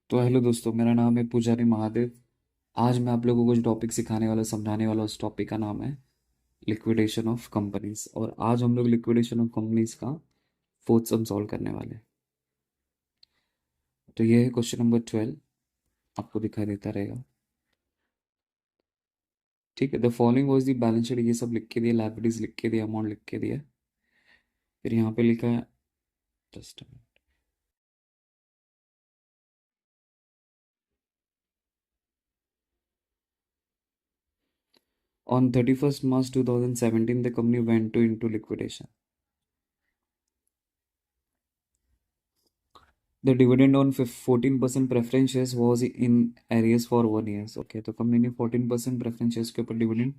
तो हेलो दोस्तों, मेरा नाम है पुजारी महादेव। आज मैं आप लोगों को जो टॉपिक सिखाने वाला समझाने वाला उस टॉपिक का नाम है लिक्विडेशन ऑफ कंपनीज। और आज हम लोग लिक्विडेशन ऑफ कंपनीज का फोर्थ सम सॉल्व करने वाले हैं। तो ये है क्वेश्चन नंबर 12। आपको दिखाई देता रहेगा। ठीक है। The following was the balance sheet, ये सब लिख के दिया, लाइबिलिटीज लिख के दिया, अमाउंट लिख के दिया। फिर यहाँ पे लिखा है just on 31st March 2017 the company went to into liquidation. The dividend on 14% preference shares was in arrears for 1 year. Okay, तो कंपनी ने 14% प्रेफरेंस शेयर्स के ऊपर डिविडेंड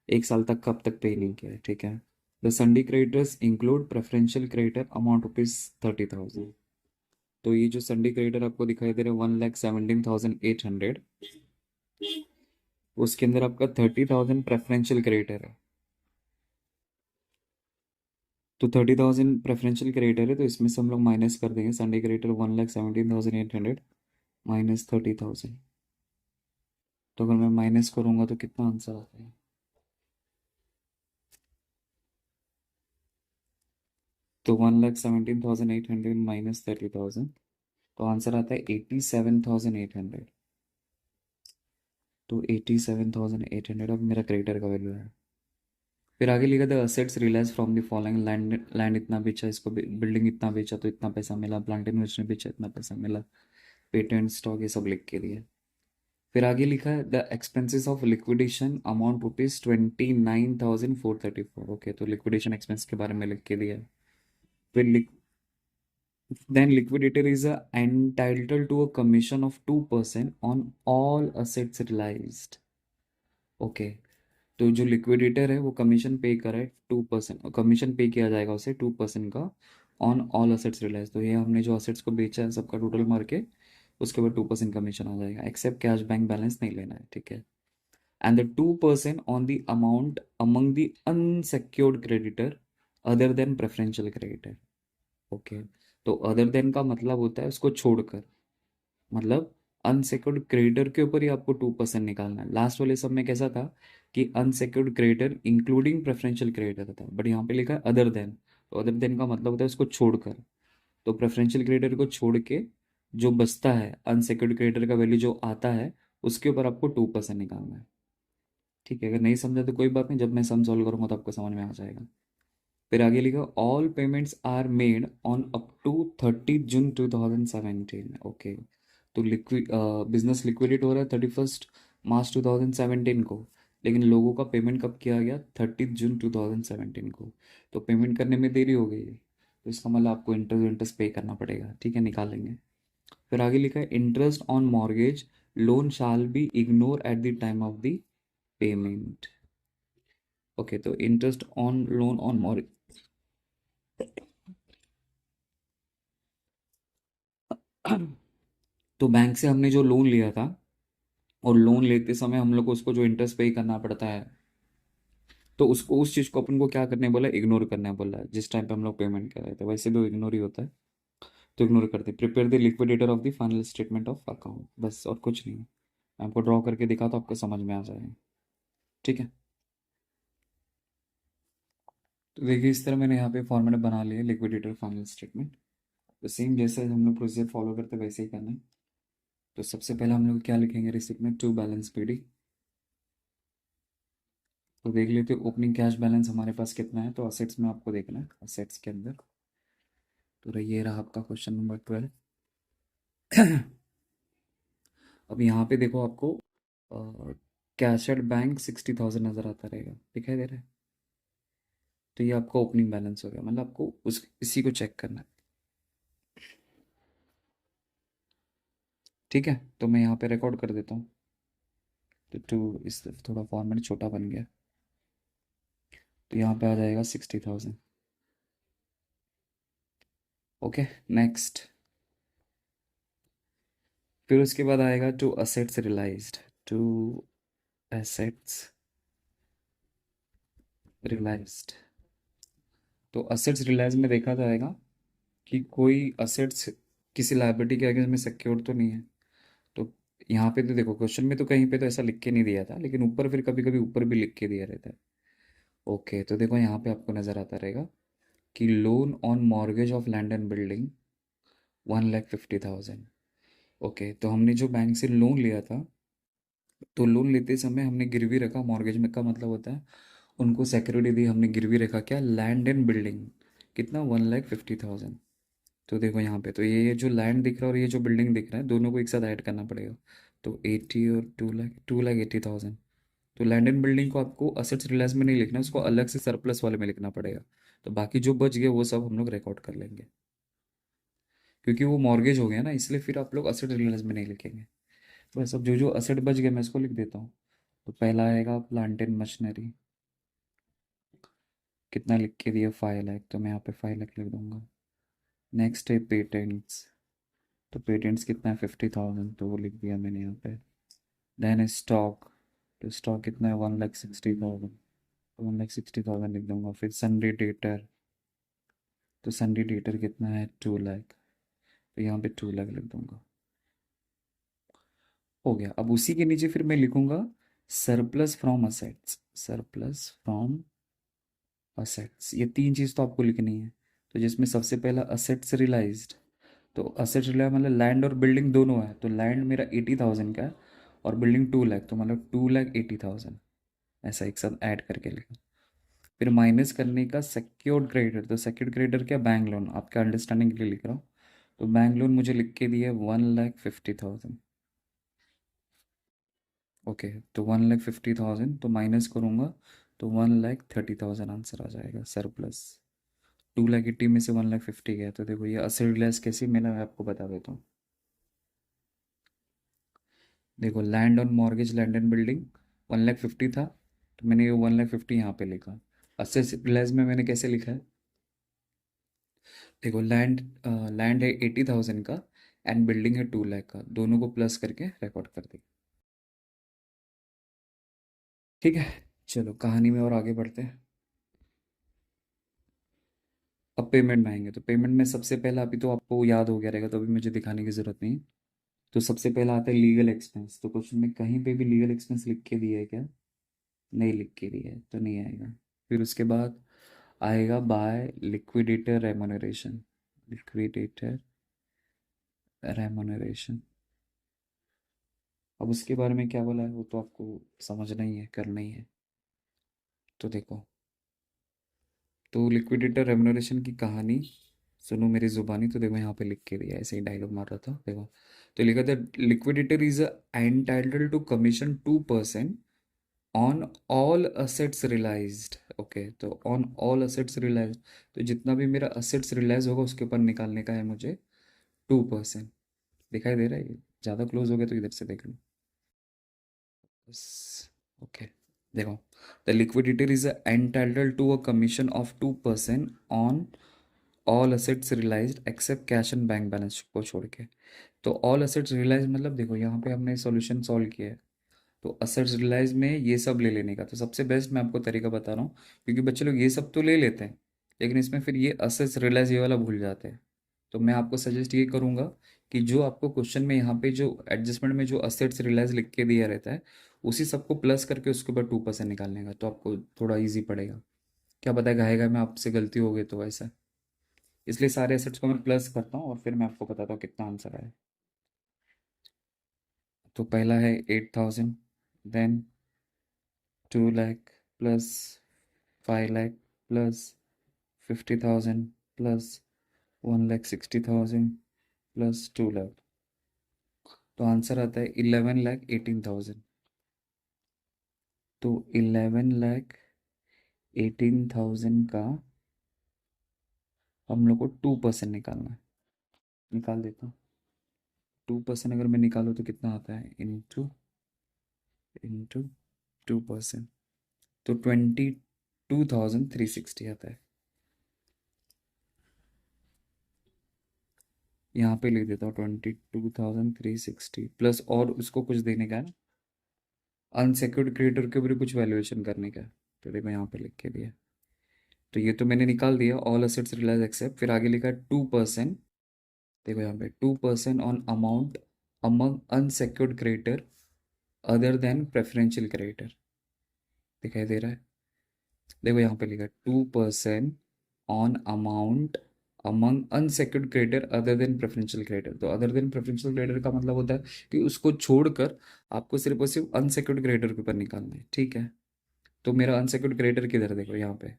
एक साल तक कब तक पे नहीं किया है। ठीक है। The Sunday creditors include preferential creditor amount ₹30,000। तो ये जो संडे क्रेडिटर आपको दिखाई दे रहा है 1,17,800, उसके अंदर आपका 30,000 प्रेफरेंशियल क्रेडिटर है। तो 30,000 प्रेफरेंशियल क्रेडिटर है, तो इसमें से हम लोग माइनस कर देंगे संडे क्रेडिटर 1,17,800 माइनस 30,000। तो अगर मैं माइनस करूंगा तो कितना आंसर आता है? तो 1,17,800 माइनस 30,000, तो आंसर आता है 87,800। तो 87,800 अब मेरा क्रेडिटर का वैल्यू है। फिर आगे लिखा था assets realise from the following. Land land इतना बेचा, इसको बिल्डिंग इतना बेचा तो इतना पैसा मिला, प्लांट इन्वेस्टमेंट बेचा इतना पैसा मिला, पेटेंट स्टॉक ये सब लिख के दिए। फिर आगे लिखा है the expenses of liquidation amount ₹29,434। Okay, तो लिक्विडेशन एक्सपेंस के बारे में लिख के दिया है। फिर then liquidator is entitled to a commission of 2% on all assets realized. Okay, तो जो लिक्विडेटर है वो कमीशन पे करे 2%, कमीशन पे किया जाएगा उसे 2% का ऑन ऑल असेट्स रियलाइज। तो ये हमने जो असेट्स को बेचा है सबका टोटल मार के उसके ऊपर 2% कमीशन आ जाएगा, एक्सेप्ट कैश बैंक बैलेंस नहीं लेना है। ठीक है। And the 2% on the amount among the unsecured creditor other than preferential creditor. Okay, तो अदर देन का मतलब होता है उसको छोड़कर, मतलब अनसेक्योर्ड क्रेडिटर के ऊपर ही आपको 2% निकालना है। लास्ट वाले सब में कैसा था कि unsecured creditor including preferential creditor था, बट यहाँ पे लिखा है अदर देन। तो अदर देन का मतलब होता है उसको छोड़कर। तो प्रेफरेंशियल क्रेडिटर को छोड़ के जो बचता है अनसेक्योर्ड क्रेडिटर का वैल्यू जो आता है उसके ऊपर आपको 2% निकालना है। ठीक है। अगर नहीं समझा तो कोई बात नहीं, जब मैं सम सॉल्व करूंगा तो आपको समझ में आ जाएगा। फिर आगे लिखा all payments are made on up to 30 June 2017। Okay, तो लिक्विड बिजनेस लिक्विडेट हो रहा है 31 मार्च 2017 को, लेकिन लोगों का पेमेंट कब किया गया? 30 जून 2017 को। तो पेमेंट करने में देरी हो गई है, तो इसका मतलब आपको इंटरेस्ट इंटरेस्ट पे करना पड़ेगा। ठीक है, निकालेंगे। फिर आगे लिखा है interest on mortgage loan shall be ignore at the time of the payment. Okay, तो interest on loan on mortgage, तो बैंक से हमने जो लोन लिया था और लोन लेते समय हम लोग को उसको जो इंटरेस्ट पे करना पड़ता है, तो उसको उस चीज़ को अपन को क्या करने बोला? इग्नोर करने बोला है। जिस टाइम पे हम लोग पेमेंट कर रहे थे वैसे भी वो इग्नोर ही होता है, तो इग्नोर करते। Prepare the liquidator of the final statement of account, बस और कुछ नहीं। मैं आपको ड्रॉ करके दिखा तो आपको समझ में आ जाएगा। ठीक है। तो देखिए इस तरह मैंने यहाँ पे फॉर्मेट बना लिया लिक्विडेटर फाइनल स्टेटमेंट। तो सेम जैसे हम लोग प्रोसीजर फॉलो करते वैसे ही करना है। तो सबसे पहले हम लोग क्या लिखेंगे रिसिप्ट में? To balance PD. तो देख लेते हैं ओपनिंग कैश बैलेंस हमारे पास कितना है। तो असेट्स में आपको देखना है, असेट्स के अंदर। तो ये रहा आपका क्वेश्चन नंबर 12। अब यहाँ पे देखो आपको कैश एट बैंक 60,000 नज़र आता रहेगा, दिखाई दे रहा है? तो ये आपका ओपनिंग बैलेंस हो गया, मतलब आपको उस इसी को चेक करना है। ठीक है, तो मैं यहाँ पे रिकॉर्ड कर देता हूँ। तो टू इस थोड़ा फॉर्मेट छोटा बन गया, तो यहाँ पे आ जाएगा 60,000। Okay, next. फिर उसके बाद आएगा to assets realised. To assets realised. तो असेट्स रियलाइज में देखा जाएगा कि कोई असेट्स किसी लाइबिलिटी के अगेंस्ट में सिक्योर तो नहीं है। यहाँ पे तो देखो क्वेश्चन में तो कहीं पे तो ऐसा लिख के नहीं दिया था, लेकिन ऊपर फिर कभी कभी ऊपर भी लिख के दिया रहता है। ओके, तो देखो यहाँ पे आपको नज़र आता रहेगा कि loan on mortgage of land and building 1,50,000। Okay, तो हमने जो बैंक से लोन लिया था, तो लोन लेते समय हमने गिरवी रखा, मॉर्गेज में का मतलब होता है उनको सिक्योरिटी दी, हमने गिरवी रखा क्या, लैंड एंड बिल्डिंग। कितना, 1,50,000। तो देखो यहाँ पे तो ये जो लैंड दिख रहा है और ये जो बिल्डिंग दिख रहा है, दोनों को एक साथ ऐड करना पड़ेगा। तो 80 और 2 लाख, 2,80,000। तो लैंड एंड बिल्डिंग को आपको असेट्स रिलायंस में नहीं लिखना, उसको अलग से सरप्लस वाले में लिखना पड़ेगा। तो बाकी जो बच गए वो सब हम लोग रिकॉर्ड कर लेंगे, क्योंकि वो मॉर्गेज हो गया ना, इसलिए फिर आप लोग असेट रिलायंस में नहीं लिखेंगे। बस अब जो जो असेट बच गए मैं इसको लिख देता हूँ। तो पहला आएगा प्लांट एंड मशीनरी, कितना लिख के दिया, 5 लाख, तो मैं यहाँ पे 5 लाख लिख दूंगा। नेक्स्ट है पेटेंट्स, तो पेटेंट्स कितना है, 50,000, तो वो लिख दिया मैंने यहाँ पे। देन स्टॉक, तो स्टॉक कितना है, 1,60,000, तो 1,60,000 लिख दूंगा। फिर सन्डे डेटर, तो सन्डे डेटर कितना है, 2 लाख, तो यहाँ पे 2 लाख लिख दूंगा। हो गया। अब उसी के नीचे फिर मैं लिखूंगा surplus from assets, surplus from assets, ये तीन चीज़ तो आपको लिखनी है। तो जिसमें सबसे पहला असेट्स रियलाइज्ड, तो असेट्स रियलाइज मतलब लैंड और बिल्डिंग दोनों है, तो लैंड मेरा 80,000 का है और बिल्डिंग 2 लाख, तो मतलब 2,80,000, ऐसा एक साथ ऐड करके लिखा। फिर माइनस करने का सेक्योर्ड क्रेडिटर, तो सेक्योर्ड क्रेडिटर क्या, बैंक लोन, आपके अंडरस्टैंडिंग के लिए लिख रहा हूँ। तो बैंक लोन मुझे लिख के दिया 1,50,000। ओके, तो 1,50,000 तो माइनस करूँगा, तो 1,30,000 आंसर आ जाएगा सरप्लस। 2,80,000 में से 1,50,000 गया, तो देखो ये असेट रिलायंस कैसे, मैं आपको बता देता हूँ। देखो land on mortgage land and building 1,50,000 था, तो मैंने ये 1,50,000 यहाँ पे लिखा। असेट रिलायंस में मैंने कैसे लिखा है, देखो लैंड, लैंड है 80,000 का एंड बिल्डिंग है 2 लाख का, दोनों को प्लस करके रिकॉर्ड कर दी। ठीक है, चलो कहानी में और आगे बढ़ते हैं। अब पेमेंट में आएंगे, तो पेमेंट में सबसे पहला, अभी तो आपको याद हो गया रहेगा तो अभी मुझे दिखाने की ज़रूरत नहीं। तो सबसे पहला आता है लीगल एक्सपेंस, तो क्वेश्चन में कहीं पे भी लीगल एक्सपेंस लिख के दिया है क्या, नहीं लिख के दिया है तो नहीं आएगा। फिर उसके बाद आएगा by liquidator remuneration, liquidator remuneration. अब उसके बारे में क्या बोला है वो तो आपको समझना ही है, करना ही है। तो देखो, तो लिक्विडेटर रेमोनरेशन की कहानी सुनो मेरी जुबानी, तो देखो यहाँ पे लिख के दिया, ऐसे ही डायलॉग मार रहा था देखो। तो लिखा था liquidator is entitled to commission 2% on all assets realised. Okay, तो ऑन ऑल असेट्स रियलाइज्ड, तो जितना भी मेरा असेट्स रियलाइज होगा उसके ऊपर निकालने का है मुझे 2%। दिखाई दे रहा है, ज़्यादा क्लोज हो गया तो इधर से देख लो बस। ओके, देखो, the liquidator is entitled to a commission of 2% on all assets realised except cash and bank balance को छोड़ के। तो ऑल असेट्स रियलाइज मतलब देखो यहाँ पे हमने सॉल्यूशन सॉल्व किया है, तो असेट्स रियलाइज में ये सब ले लेने का, तो सबसे बेस्ट मैं आपको तरीका बता रहा हूँ, क्योंकि बच्चे लोग ये सब तो ले लेते हैं लेकिन इसमें फिर ये असेट्स रियलाइज ये वाला भूल जाते हैं। तो मैं आपको सजेस्ट ये करूँगा कि जो आपको क्वेश्चन में यहाँ पे जो एडजस्टमेंट में जो असेट्स रियलाइज लिख के दिया रहता है, उसी सबको प्लस करके उसके ऊपर 2% निकालने का, तो आपको थोड़ा ईजी पड़ेगा। क्या पता है घाएगा में आपसे गलती हो गई तो ऐसा, इसलिए सारे एसेट्स को मैं प्लस करता हूँ और फिर मैं आपको बताता हूँ कितना आंसर आया। तो पहला है 8,000, then 2 lakh plus 5 lakh plus 50,000 plus 1,60,000 plus 2 lakh, तो आंसर आता है 11,18,000। तो 11,18,000 का हम लोग को 2% निकालना है। निकाल देता हूँ, 2% अगर मैं निकालूँ तो कितना आता है, इंटू इंटू 2%, तो 22,360 आता है। यहाँ पे लिख देता हूँ 22,360 प्लस और उसको कुछ देने का है ना, अनसिक्योर्ड क्रेडिटर के ऊपर कुछ वैल्यूएशन करने का है। तो देखो यहाँ पे लिख के दिया, तो ये तो मैंने निकाल दिया, ऑल असेट्स रियलाइज एक्सेप्ट, फिर आगे लिखा 2%। देखो यहाँ पे 2% on amount among unsecured creditor other than preferential creditor. दिखाई दे रहा है? देखो यहाँ पे लिखा है 2% on amount among unsecured creditor other than preferential creditor. तो अदर देन प्रेफरेंशियल क्रेडिटर का मतलब होता है कि उसको छोड़कर आपको सिर्फ और सिर्फ अनसेक्योर्ड क्रेडिटर के ऊपर निकालना है, ठीक है? तो मेरा अनसेक्योर्ड क्रेडिटर किधर है? देखो यहाँ पे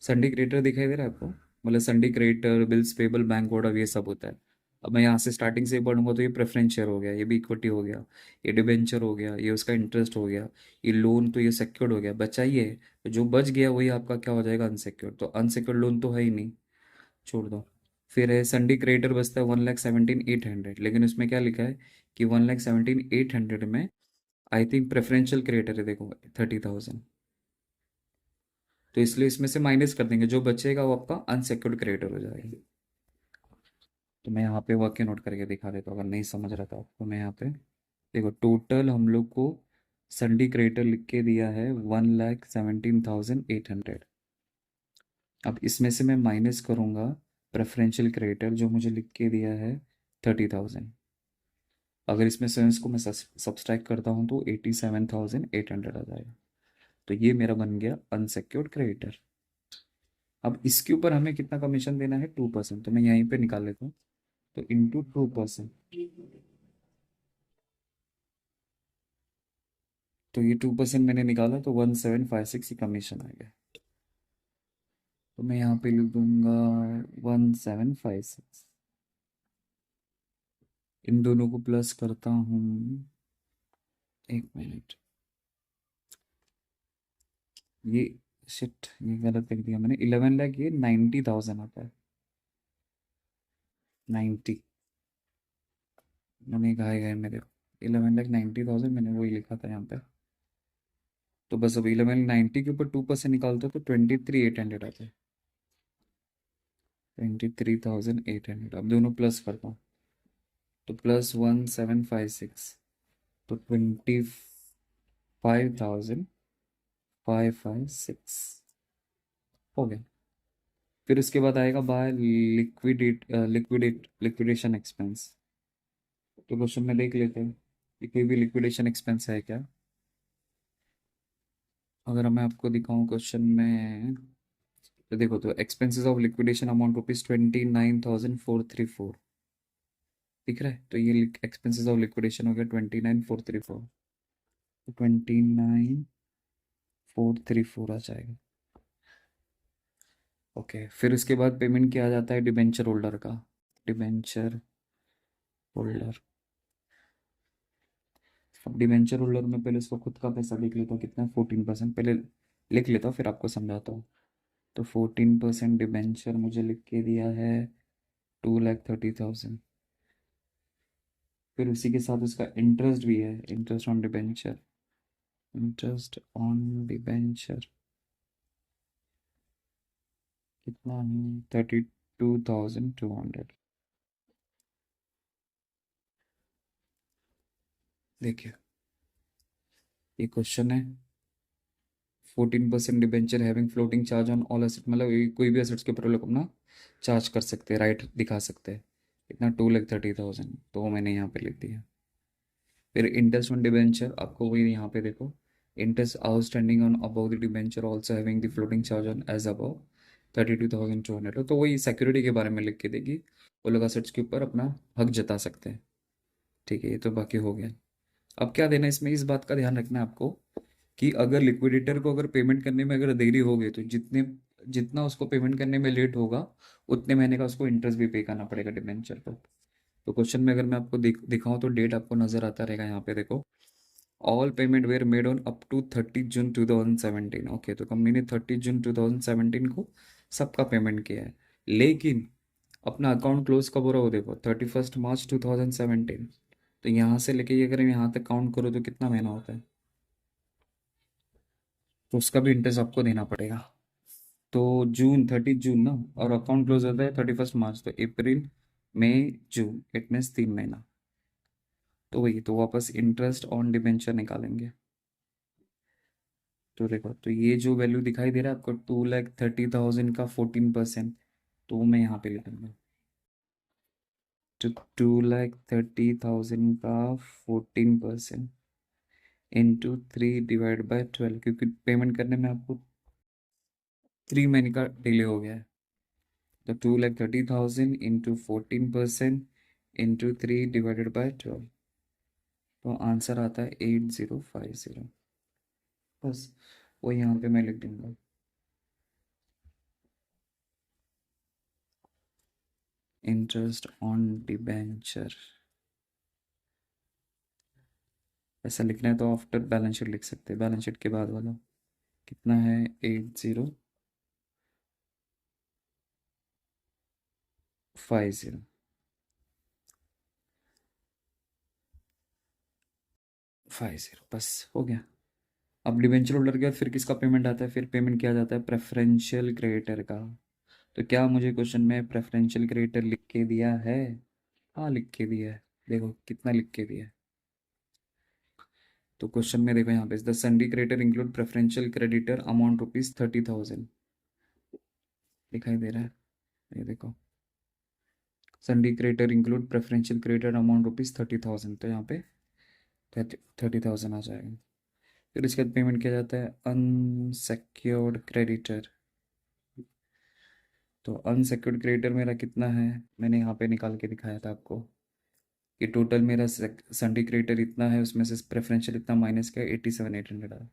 संडे क्रेडिटर दिखाई दे रहा है आपको? मतलब Sunday creditor, bills payable, bank order, ये सब होता है। अब मैं यहाँ से स्टार्टिंग से पढ़ूंगा तो ये प्रेफरेंस शेयर हो गया, ये भी इक्विटी हो गया, ये डिबेंचर हो गया, ये उसका इंटरेस्ट हो गया, ये लोन तो ये सिक्योर्ड हो गया, बचा ये। तो जो बच गया वही आपका क्या हो जाएगा? अनसिक्योर्ड। तो अनसिक्योर्ड लोन तो है ही नहीं, छोड़ दो। फिर है संडे क्रेडिटर, बचता है 1,17,800, लेकिन उसमें क्या लिखा है कि 1,17,800 में आई थिंक प्रेफरेंशियल क्रेडिटर है, देखो 30,000। तो इसलिए इसमें से माइनस कर देंगे, जो बचेगा वो आपका अनसिक्योर्ड क्रेडिटर हो जाएगा। तो मैं यहाँ पे वाक्य नोट करके दिखा देता हूँ, अगर नहीं समझ रहा था तो मैं यहाँ पे देखो टोटल हम लोग को संडी क्रेडिटर लिख के दिया है 1,17,800। अब इसमें से मैं माइनस करूँगा प्रेफरेंशियल क्रेडिटर जो मुझे लिख के दिया है 30,000। अगर इसमें से इसको मैं सब्सट्रैक्ट करता हूँ तो 87,800 आ जाएगा। तो ये मेरा बन गया अनसिक्योर्ड क्रेडिटर। अब इसके ऊपर हमें कितना कमीशन देना है? 2%। तो मैं यहीं पे निकाल लेता हूँ, तो इंटू 2%। तो ये 2% मैंने निकाला तो 1,756 की कमीशन आ गया। तो मैं यहाँ पे लिख दूंगा 1,756। इन दोनों को प्लस करता हूँ, एक मिनट, ये शिट ये गलत लिख दिया मैंने। 11 लाख, ये 90,000 आता है। 90 मैंने कहा है मेरे 11,90,000 मैंने वही लिखा था यहाँ पे। तो बस अब 11,90 के ऊपर 2% निकालते हो तो 23,800 आता है। 23,800। अब दोनों प्लस करता हूँ तो +1,756, तो 25,556 हो गया। फिर उसके बाद आएगा बाय लिक्विडेशन एक्सपेंस। तो क्वेश्चन में देख लेते हैं कि कोई भी लिक्विडेशन एक्सपेंस है क्या। अगर मैं आपको दिखाऊं क्वेश्चन में, तो देखो, तो एक्सपेंसेस ऑफ लिक्विडेशन अमाउंट ₹29,434 दिख रहा है। तो ये एक्सपेंसेस ऑफ लिक्विडेशन हो गया 29,434। तो 29,434 आ जाएगा। ओके, फिर उसके बाद पेमेंट किया जाता है डिबेंचर होल्डर का। डिबेंचर होल्डर, अब डिबेंचर होल्डर में पहले उसको खुद का पैसा देख लेता हूँ कितना है। 14% पहले लिख लेता हूँ, फिर आपको समझाता हूँ। तो 14% डिबेंचर मुझे लिख के दिया है 2,30,000। फिर उसी के साथ उसका इंटरेस्ट भी है, interest on debenture. Interest on debenture कितना है? 32,200। देखिए ये क्वेश्चन है। 14% debenture having floating charge on all asset, मतलब कोई भी एसेट्स के ऊपर लोग अपना चार्ज कर सकते हैं, राइट दिखा सकते हैं। इतना 2,30,000, तो वो मैंने यहाँ पे लिख दिया। फिर इंटरेस्ट ऑन डिबेंचर आपको वही यहाँ पे देखो, interest outstanding on above the debenture also having the floating charge on as above 32,200। तो वही सिक्योरिटी के बारे में लिख के देगी, वो लोग असेट्स के ऊपर अपना हक जता सकते हैं। ठीक है, ये तो बाकी हो गया। अब क्या देना है इसमें, इस बात का ध्यान रखना है आपको कि अगर लिक्विडेटर को अगर पेमेंट करने में अगर देरी हो गई तो जितने जितना उसको पेमेंट करने में लेट होगा उतने महीने का उसको इंटरेस्ट भी पे करना पड़ेगा डिबेंचर पर। तो क्वेश्चन में अगर मैं आपको दिखाऊं तो डेट आपको नजर आता रहेगा यहाँ पे देखो, all payment were made on up to 30 June 2017। Okay, तो कंपनी ने 30 जून 2017 को सबका पेमेंट किया है, लेकिन अपना अकाउंट क्लोज कब हो रहा हो देखो 31 मार्च 2017। तो यहाँ से लेके ये अगर यहाँ तक काउंट करो तो कितना महीना होता है? तो उसका भी इंटरेस्ट आपको देना पड़ेगा। तो जून 30 जून ना, और अकाउंट क्लोज होता है 31 मार्च, तो अप्रैल मई जून, इट मीन्स 3 महीना। तो वही तो वापस इंटरेस्ट ऑन डिबेंचर निकालेंगे। तो देखो, तो ये जो वैल्यू दिखाई दे रहा है आपको 2,30,000 का 14%, तो वो मैं यहाँ पे लिखूंगा। तो 2,30,000 का 14% इंटू 3/12, क्योंकि पेमेंट करने में आपको 3 महीने का डिले हो गया है। तो 2,30,000 इंटू 14% इंटू 3/12, तो आंसर आता है 8050। बस वो यहाँ पे मैं लिख दूंगा। इंटरेस्ट ऑन डिबेंचर, ऐसा लिखना है तो आफ्टर बैलेंस शीट लिख सकते हैं, बैलेंस शीट के बाद वाला कितना है 8050। बस हो गया। अब डिबेंचर होल्डर के बाद फिर किसका पेमेंट आता है, फिर पेमेंट किया जाता है प्रेफरेंशियल क्रेडिटर का। तो क्या मुझे क्वेश्चन में प्रेफरेंशियल क्रेडिटर लिख के दिया है? हाँ लिख के दिया है, देखो कितना लिख के दिया है। तो क्वेश्चन में देखो यहाँ पे the सन्डी creditor include preferential creditor amount ₹30,000, दिखाई दे रहा है ये देखो, सन्डी creditor include preferential creditor amount ₹30,000, तो यहाँ पे 30,000 आ जाएगा। फिर इसके बाद पेमेंट किया जाता है अनसेक्योर्ड क्रेडिटर। तो अनसेक्योर्ड क्रेडिटर मेरा कितना है, मैंने यहाँ पे निकाल के दिखाया था आपको कि टोटल मेरा सन्डी क्रेडिटर इतना है, उसमें से प्रेफरेंशियल इतना माइनस किया 87,800 आया।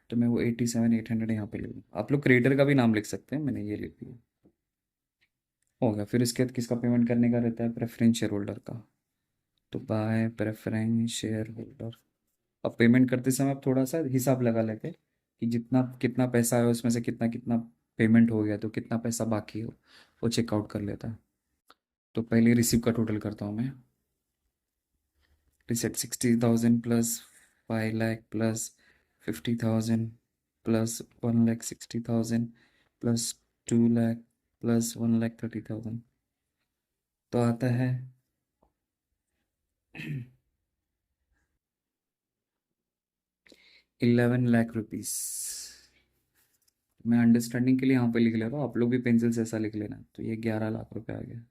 तो मैं वो 87,800 यहाँ पे ले लूँ, आप लोग क्रेडिटर का भी नाम लिख सकते हैं, मैंने ये लिख दिया। हो गया। फिर इसके बाद किसका पेमेंट करने का रहता है, प्रेफरेंस शेयर होल्डर का। तो बाय प्रेफरेंस शेयर होल्डर। अब पेमेंट करते समय आप थोड़ा सा हिसाब लगा लेते कि जितना कितना पैसा है उसमें से कितना कितना पेमेंट हो गया, तो कितना पैसा बाकी हो वो चेकआउट कर लेता है। तो पहले रिसीव का टोटल करता हूँ मैं। Reset 60,000 plus 5 lakh plus 50,000 plus 1,60,000 plus 2 lakh plus 1,30,000, तो आता है 11 लाख रुपीस। मैं अंडरस्टैंडिंग के लिए यहाँ पे लिख ले रहा हूँ, आप लोग भी पेंसिल से ऐसा लिख लेना। तो ये 11 लाख रुपए आ गया।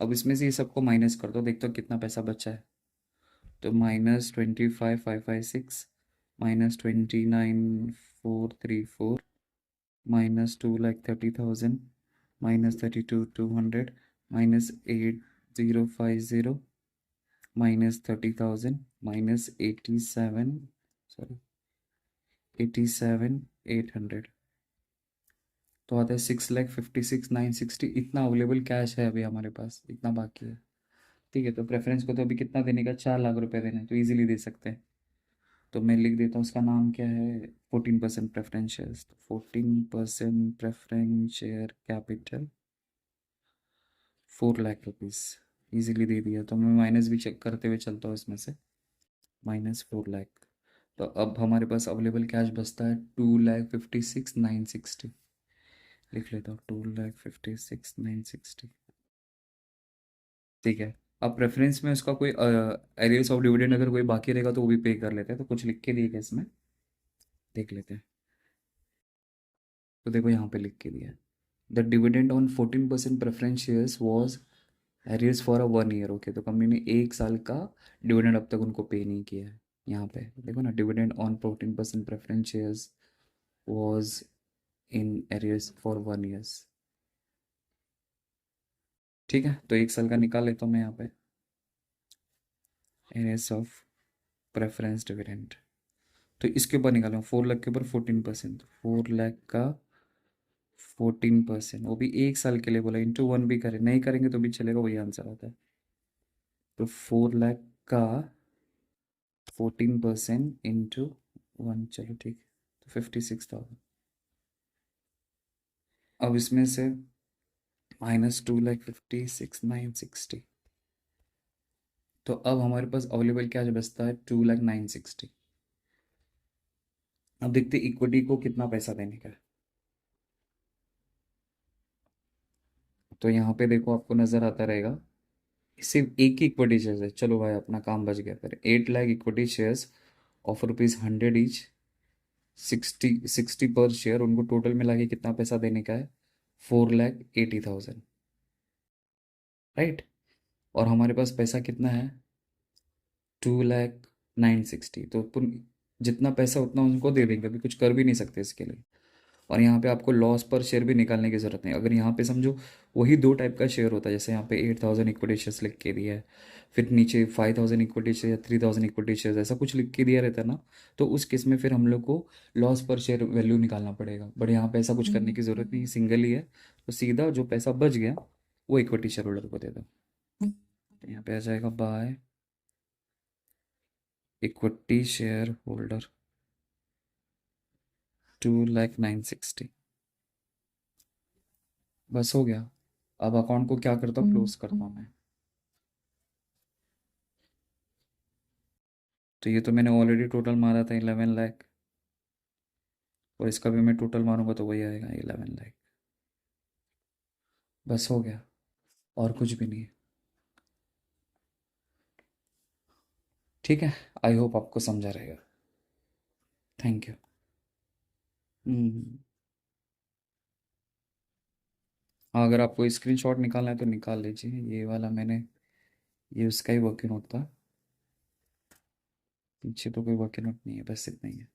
अब इसमें से ये सबको माइनस कर दो, देखते हो कितना पैसा बचा है। तो -25,556 -29,434 -2,30,000 -32,200 -8050 -30,000 -87, सॉरी 87,800, तो आता है 6,56,960। इतना अवेलेबल कैश है अभी हमारे पास, इतना बाकी है। ठीक है, तो प्रेफरेंस को तो अभी कितना देने का, 4 लाख रुपए देने हैं, तो इजीली दे सकते हैं। तो मैं लिख देता हूँ उसका नाम क्या है, 14% प्रेफरेंस शेयर्स। तो 14% preference share capital 4 lakh rupees, easily दे दिया। तो मैं माइनस भी चेक करते हुए चलता हूँ इसमें से, -4 लाख। तो अब हमारे पास अवेलेबल कैश बचता है 2,56,960, लिख लेता हूँ 2,56,960। ठीक है। अब प्रेफरेंस में उसका कोई एरियर्स ऑफ डिविडेंड अगर कोई बाकी रहेगा तो वो भी पे कर लेते हैं, तो कुछ लिख के दिए गए इसमें, देख लेते हैं। तो देखो यहाँ पे लिख के दिया है the dividend on 14% preference shares was arrears for a 1 year. Okay, तो कंपनी ने 1 साल का डिविडेंड अब तक उनको पे नहीं किया है। यहाँ पे देखो ना, dividend on 14% preference shares was in arrears for 1 years. ठीक है, तो 1 साल का निकाल लेता हूँ मैं यहाँ पे, एरियर्स ऑफ प्रेफरेंस डिविडेंड। तो इसके ऊपर निकाला 4 लाख के ऊपर 14%, 4 लाख का 14%, वो भी 1 साल के लिए बोला, इंटू 1 भी करें, नहीं करेंगे तो भी चलेगा, वही आंसर आता है। तो 4 लाख का 14% इंटू 1, चलो ठीक है, तो 56,000। अब इसमें से -2,56,960, तो अब हमारे पास अवेलेबल कैश बचता है 2,09,60। अब देखते इक्विटी को कितना पैसा देने का है। तो यहाँ पे देखो आपको नजर आता रहेगा, सिर्फ एक ही इक्विटी शेयर है। चलो भाई अपना काम बच गया। फिर 8 lakh equity shares of ₹100 each, 60 पर शेयर, उनको टोटल मिला के कितना पैसा देने का है, 4,80,000, राइट। और हमारे पास पैसा कितना है, 2,09,60। तो जितना पैसा उतना उनको दे देंगे, अभी कुछ कर भी नहीं सकते इसके लिए। और यहाँ पे आपको लॉस पर शेयर भी निकालने की ज़रूरत नहीं। अगर यहाँ पे समझो वही दो टाइप का शेयर होता है, जैसे यहाँ पे 8,000 इक्विटी शेयर्स लिख के दिया है, फिर नीचे 5,000 इक्विटी शेयर या 3,000 इक्विटी शेयर्स, ऐसा कुछ लिख के दिया रहता है ना, तो उस केस में फिर हम लोग को लॉस पर शेयर वैल्यू निकालना पड़ेगा। बट यहाँ पे ऐसा कुछ करने की ज़रूरत नहीं, सिंगल ही है। तो सीधा जो पैसा बच गया वो इक्विटी शेयर होल्डर को दे दो। तो यहाँ पे आ जाएगा बाय इक्विटी शेयर होल्डर 2,09,60। बस हो गया। अब अकाउंट को क्या करता हूँ, क्लोज करता हूँ मैं। तो ये तो मैंने ऑलरेडी टोटल मारा था 11 लाख, और इसका भी मैं टोटल मारूंगा तो वही आएगा 11 लाख। बस हो गया, और कुछ भी नहीं है। ठीक है, आई होप आपको समझा रहेगा। Thank you. हम्म। हाँ, अगर आपको स्क्रीनशॉट निकालना है तो निकाल लीजिए। ये वाला मैंने, ये उसका ही वर्किंग नोट था। पीछे तो कोई वर्किंग नोट नहीं है, बस इतना ही है।